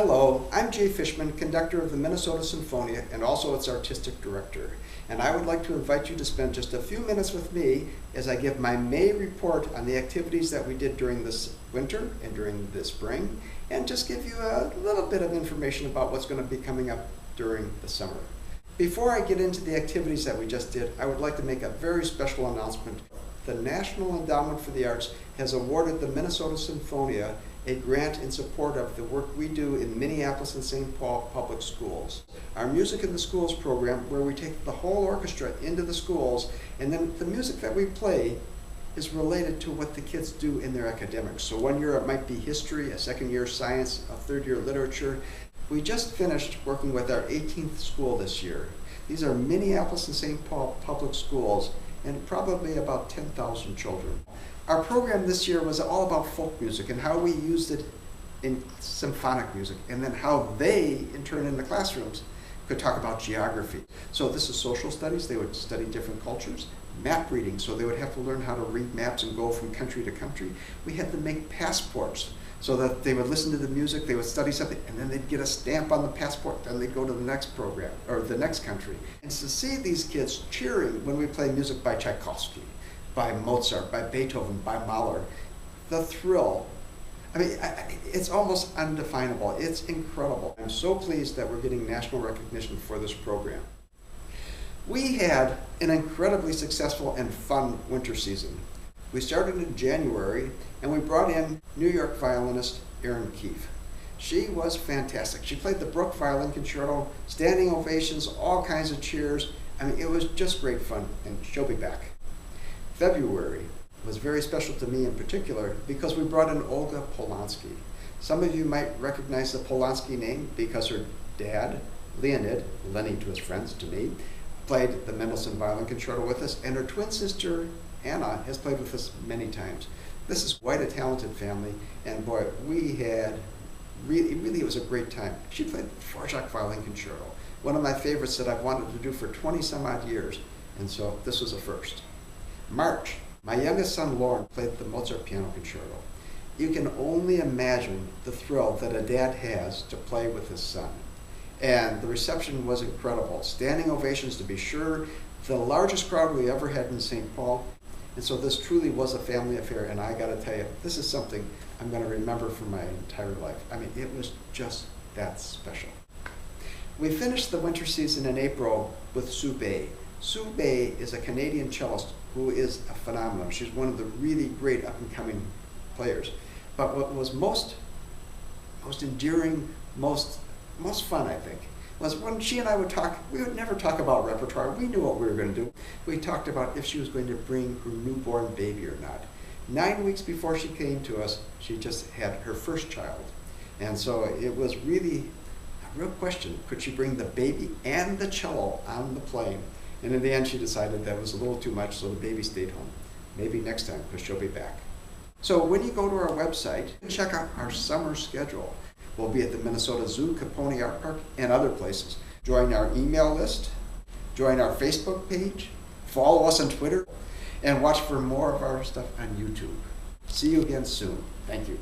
Hello, I'm Jay Fishman, conductor of the Minnesota Sinfonia and also its artistic director. And I would like to invite you to spend just a few minutes with me as I give my May report on the activities that we did during this winter and during the spring, and just give you a little bit of information about what's going to be coming up during the summer. Before I get into the activities that we just did, I would like to make a very special announcement. The National Endowment for the Arts has awarded the Minnesota Sinfonia a grant in support of the work we do in Minneapolis and St. Paul public schools. Our Music in the Schools program, where we take the whole orchestra into the schools, and then the music that we play is related to what the kids do in their academics. So 1 year it might be history, a second year science, a third year literature. We just finished working with our 18th school this year. These are Minneapolis and St. Paul public schools, and probably about 10,000 children. Our program this year was all about folk music and how we used it in symphonic music, and then how they, in turn in the classrooms, could talk about geography. So this is social studies. They would study different cultures. Map reading, so they would have to learn how to read maps and go from country to country. We had them make passports so that they would listen to the music, they would study something, and then they'd get a stamp on the passport, then they'd go to the next program, or the next country. And to see these kids cheering when we play music by Tchaikovsky, by Mozart, by Beethoven, by Mahler, the thrill, I mean, it's almost undefinable. It's incredible. I'm so pleased that we're getting national recognition for this program. We had an incredibly successful and fun winter season. We started in January, and we brought in New York violinist Erin Keefe. She was fantastic. She played the Bruch Violin Concerto, standing ovations, all kinds of cheers. I mean, it was just great fun, and she'll be back. February was very special to me in particular because we brought in Olga Polansky. Some of you might recognize the Polansky name because her dad, Leonid, Lenny to his friends, to me, played the Mendelssohn Violin Concerto with us, and her twin sister, Anna, has played with us many times. This is quite a talented family, and boy, we had really, it was a great time. She played the Dvorak Violin Concerto, one of my favorites that I've wanted to do for 20 some odd years, and so this was a first. March, my youngest son, Lauren, played the Mozart Piano Concerto. You can only imagine the thrill that a dad has to play with his son. And the reception was incredible. Standing ovations, to be sure, the largest crowd we ever had in St. Paul. And so this truly was a family affair, and I gotta tell you, this is something I'm gonna remember for my entire life. I mean, it was just that special. We finished the winter season in April with Sue Bay. Sue Bay is a Canadian cellist who is a phenomenon. She's one of the really great up-and-coming players. But what was most endearing, most fun, I think, was when she and I would talk. We would never talk about repertoire. We knew what we were going to do. We talked about if she was going to bring her newborn baby or not. 9 weeks before she came to us, she just had her first child. And so it was really a real question. Could she bring the baby and the cello on the plane? And in the end, she decided that was a little too much, so the baby stayed home. Maybe next time, because she'll be back. So when you go to our website, check out our summer schedule. We'll be at the Minnesota Zoo, Capone Art Park, and other places. Join our email list, join our Facebook page, follow us on Twitter, and watch for more of our stuff on YouTube. See you again soon. Thank you.